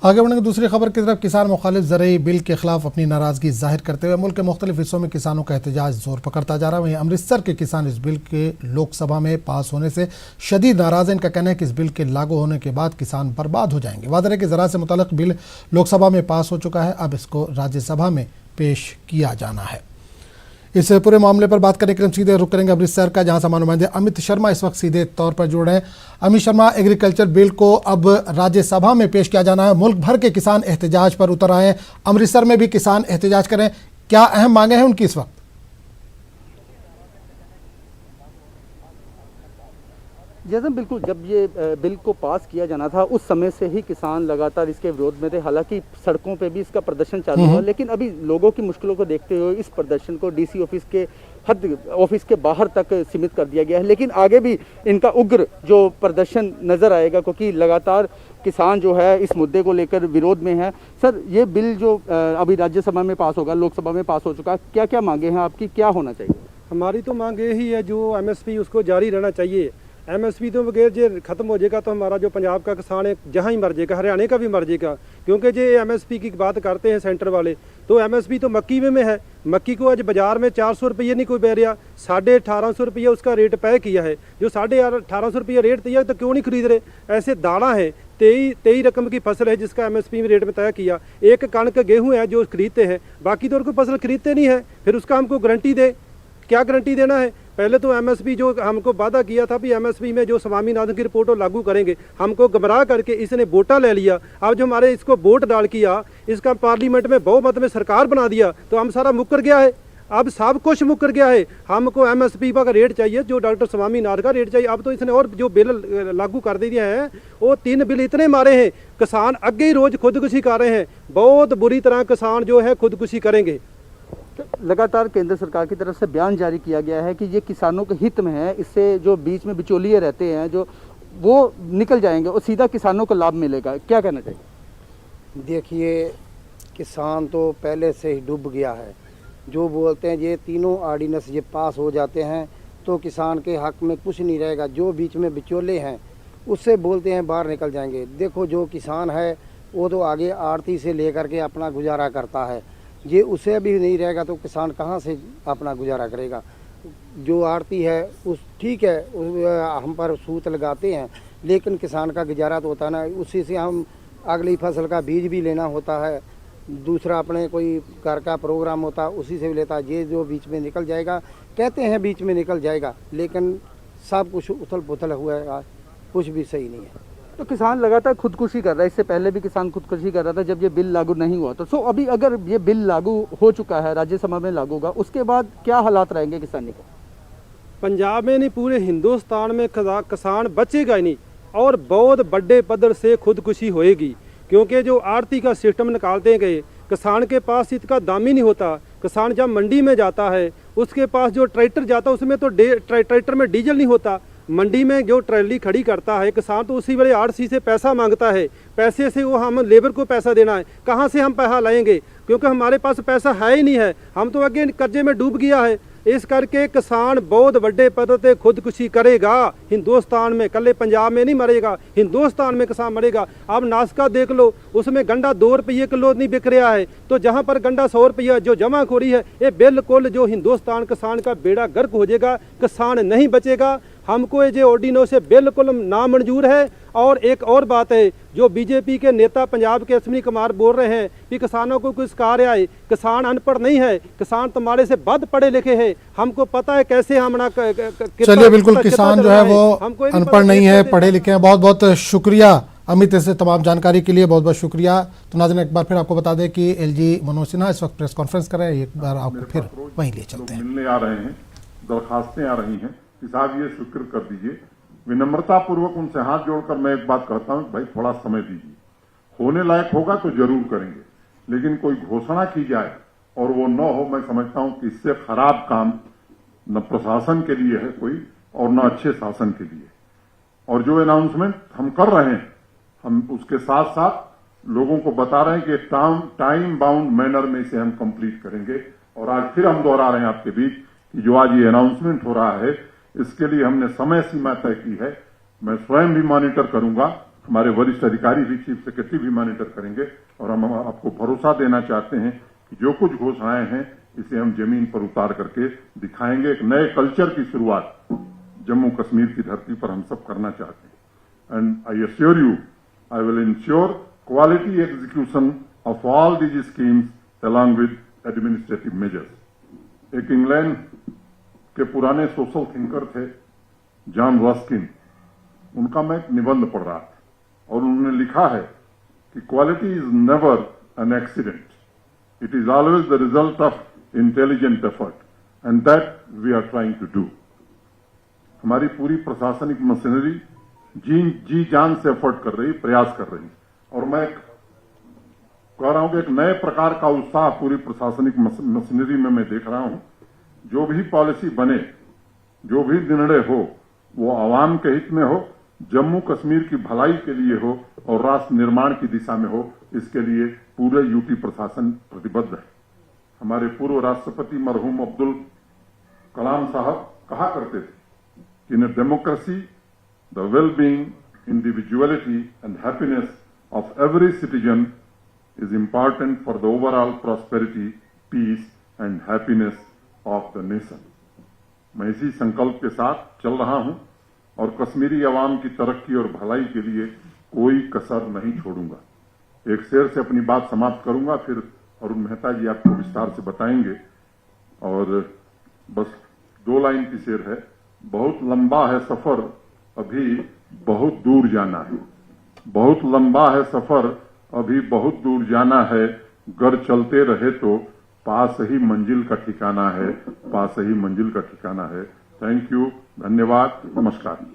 आगे बढ़ेंगे दूसरी खबर की तरफ। किसान मुखालिफ ज़रई बिल के खिलाफ अपनी नाराजगी जाहिर करते हुए मुल्क के मुख्तलिफ हिस्सों में किसानों का एहतजाज जोर पकड़ता जा रहा है। वहीं अमृतसर के किसान इस बिल के लोकसभा में पास होने से शदीद नाराज हैं। इनका कहना है कि इस बिल के लागू होने के बाद किसान बर्बाद हो जाएंगे। वादे है कि ज़राअत से मुतल्लिक़ बिल लोकसभा में पास हो चुका है, अब इसको राज्यसभा में पेश किया जाना है। इस पूरे मामले पर बात करने के लिए हम सीधे रुक करेंगे अमृतसर का, जहां से नुमाइंदे अमित शर्मा इस वक्त सीधे तौर पर जुड़ रहे हैं। अमित शर्मा, एग्रीकल्चर बिल को अब राज्यसभा में पेश किया जाना है, मुल्क भर के किसान एहतजाज पर उतर आए हैं, अमृतसर में भी किसान एहतजाज करें, क्या अहम मांगे हैं उनकी इस वक्त? जैसे बिल्कुल जब ये बिल को पास किया जाना था उस समय से ही किसान लगातार इसके विरोध में थे। हालांकि सड़कों पे भी इसका प्रदर्शन चालू हुआ, लेकिन अभी लोगों की मुश्किलों को देखते हुए इस प्रदर्शन को डीसी ऑफिस के बाहर तक सीमित कर दिया गया है। लेकिन आगे भी इनका उग्र जो प्रदर्शन नजर आएगा, क्योंकि लगातार किसान जो है इस मुद्दे को लेकर विरोध में है। सर, ये बिल जो अभी राज्यसभा में पास होगा, लोकसभा में पास हो चुका है, क्या क्या मांगे हैं आपकी, क्या होना चाहिए? हमारी तो मांग यही है, जो एमएसपी उसको जारी रहना चाहिए। एमएसपी तो बगैर जो खत्म हो जाएगा तो हमारा जो पंजाब का किसान है जहाँ ही मर जाएगा, हरियाणा का भी मर जाएगा। क्योंकि जो एमएसपी की बात करते हैं सेंटर वाले, तो एमएसपी तो मक्की में है। मक्की को आज बाजार में 400 रुपये नहीं कोई बह रहा, 1850 रुपये उसका रेट तय किया है। जो 1850 रुपये रेट तय तो क्यों नहीं खरीद रहे? ऐसे दाना है 23 रकम की फसल है जिसका एमएसपी में रेट में तय किया। एक कणक गेहूँ है जो खरीदते हैं, बाकी तो उनको फसल खरीदते नहीं है। फिर उसका हमको गारंटी दे, क्या गारंटी देना है? पहले तो एमएसपी जो हमको वादा किया था भी एमएसपी में जो स्वामीनाथन की रिपोर्ट लागू करेंगे, हमको गुमराह करके इसने वोटा ले लिया। अब जो हमारे इसको वोट डाल किया, इसका पार्लियामेंट में बहुमत में सरकार बना दिया, तो हम सारा मुकर गया है। अब सब कुछ मुकर गया है। हमको एमएसपी का रेट चाहिए, जो डॉक्टर स्वामीनाथन का रेट चाहिए। अब तो इसने और जो बिल लागू कर दिए हैं, वो 3 बिल इतने मारे हैं, किसान अगे ही रोज खुदकुशी कर रहे हैं। बहुत बुरी तरह किसान जो है खुदकुशी करेंगे। लगातार केंद्र सरकार की तरफ से बयान जारी किया गया है कि ये किसानों के हित में है, इससे जो बीच में बिचौलिए रहते हैं जो वो निकल जाएंगे और सीधा किसानों को लाभ मिलेगा, क्या कहना चाहिए? देखिए, किसान तो पहले से ही डूब गया है। जो बोलते हैं ये तीनों ऑर्डिनेंस ये पास हो जाते हैं तो किसान के हक में कुछ नहीं रहेगा। जो बीच में बिचौले हैं उससे बोलते हैं बाहर निकल जाएंगे। देखो, जो किसान है वो तो आगे आड़ती से लेकर के अपना गुजारा करता है, ये उसे भी नहीं रहेगा तो किसान कहाँ से अपना गुजारा करेगा? जो आड़ती है उस ठीक है, हम पर सूत लगाते हैं, लेकिन किसान का गुजारा तो होता ना, उसी से हम अगली फसल का बीज भी लेना होता है, दूसरा अपने कोई घर का प्रोग्राम होता है उसी से भी लेता है। ये जो बीच में निकल जाएगा, कहते हैं बीच में निकल जाएगा, लेकिन सब कुछ उथल पुथल हुआ है, कुछ भी सही नहीं है। तो किसान लगातार खुदकुशी कर रहा है। इससे पहले भी किसान खुदकुशी कर रहा था जब ये बिल लागू नहीं हुआ। तो अभी अगर ये बिल लागू हो चुका है, राज्यसभा में लागू होगा, उसके बाद क्या हालात रहेंगे किसानी के? पंजाब में नहीं, पूरे हिंदुस्तान में किसान बचेगा ही नहीं और बहुत बड़े पद्धर से खुदकुशी होएगी। क्योंकि जो आड़ती का सिस्टम निकालते गए, किसान के पास इसका दाम ही नहीं होता। किसान जब मंडी में जाता है, उसके पास जो ट्रैक्टर जाता है उसमें तो ट्रैक्टर में डीजल नहीं होता। मंडी में जो ट्रैली खड़ी करता है किसान, तो उसी वाले आड़सी से पैसा मांगता है। पैसे से वो हम लेबर को पैसा देना है, कहाँ से हम पैसा लाएंगे? क्योंकि हमारे पास पैसा है ही नहीं है, हम तो आगे कर्जे में डूब गया है। इस करके किसान बहुत बड़े पद पे खुदकुशी करेगा हिंदुस्तान में, कल पंजाब में नहीं मरेगा, हिंदुस्तान में किसान मरेगा। अब नाशका देख लो, उसमें गंडा 2 रुपये किलो नहीं बिक रहा है, तो जहाँ पर गंडा 100 रुपया जो जमाखोरी है, ये बिल्कुल जो हिंदुस्तान किसान का बेड़ा गर्क हो जाएगा, किसान नहीं बचेगा। हमको ये जो ऑर्डिनेंस से बिल्कुल नामंजूर है। और एक और बात है, जो बीजेपी के नेता पंजाब के अश्विनी कुमार बोल रहे हैं कि किसानों को कुछ कार्य आए, किसान अनपढ़ नहीं है, किसान तुम्हारे से बद पढ़े लिखे हैं, हमको पता है कैसे हम ना। चलिए, बिल्कुल किसान जो है वो अनपढ़ नहीं है, पढ़े लिखे हैं। बहुत बहुत शुक्रिया अमित, इससे तमाम जानकारी के लिए बहुत बहुत शुक्रिया। तो नाज़रीन, एक बार फिर आपको बता दें कि एलजी मनोज सिन्हा इस वक्त प्रेस कॉन्फ्रेंस कर रहे हैं। एक बार आपको फिर वहीं ले चलते हैं। मिलने आ रहे हैं, दरखास्तें आ रही हैं, साहब ये स्वीकृत कर दीजिए। विनम्रता पूर्वक उनसे हाथ जोड़कर मैं एक बात कहता हूं, भाई थोड़ा समय दीजिए, होने लायक होगा तो जरूर करेंगे, लेकिन कोई घोषणा की जाए और वो न हो, मैं समझता हूं कि इससे खराब काम न प्रशासन के लिए है कोई और न अच्छे शासन के लिए। और जो अनाउंसमेंट हम कर रहे हैं, हम उसके साथ साथ लोगों को बता रहे हैं कि टाइम बाउंड मैनर में इसे हम कंप्लीट करेंगे। और आज फिर हम दोहरा रहे हैं आपके बीच कि जो आज ये अनाउंसमेंट हो रहा है, इसके लिए हमने समय सीमा तय की है। मैं स्वयं भी मॉनिटर करूंगा हमारे वरिष्ठ अधिकारी भी, चीफ सेक्रेटरी भी मॉनिटर करेंगे और हम आपको भरोसा देना चाहते हैं कि जो कुछ घोषणाएं हैं इसे हम जमीन पर उतार करके दिखाएंगे। एक नए कल्चर की शुरुआत जम्मू कश्मीर की धरती पर हम सब करना चाहते हैं। And I assure you, I will ensure quality execution of all these schemes along with administrative measures. एक इंग्लैंड के पुराने सोशल थिंकर थे जॉन रस्किन, उनका मैं एक निबंध पढ़ रहा था और उन्होंने लिखा है कि quality is never an accident, it is always the result of intelligent effort and that we are trying to do. हमारी पूरी प्रशासनिक मशीनरी जी जान से एफर्ट कर रही, प्रयास कर रही, और मैं कह रहा हूं कि एक नए प्रकार का उत्साह पूरी प्रशासनिक मशीनरी में मैं देख रहा हूं। जो भी पॉलिसी बने, जो भी निर्णय हो, वो आवाम के हित में हो, जम्मू कश्मीर की भलाई के लिए हो और राष्ट्र निर्माण की दिशा में हो, इसके लिए पूरे यूपी प्रशासन प्रतिबद्ध है। हमारे पूर्व राष्ट्रपति मरहूम अब्दुल कलाम साहब कहा करते थे कि in democracy the well being, individuality and happiness of every citizen is important for the overall prosperity, peace and happiness of the nation. मैं इसी संकल्प के साथ चल रहा हूं और कश्मीरी अवाम की तरक्की और भलाई के लिए कोई कसर नहीं छोड़ूंगा। एक शेर से अपनी बात समाप्त करूंगा, फिर अरुण मेहता जी आपको विस्तार से बताएंगे। और बस 2 लाइन की शेर है, बहुत लंबा है सफर अभी बहुत दूर जाना है, बहुत लंबा है सफर अभी बहुत दूर जाना है, गर चलते रहे तो पास ही मंजिल का ठिकाना है, पास ही मंजिल का ठिकाना है। थैंक यू, धन्यवाद, नमस्कार।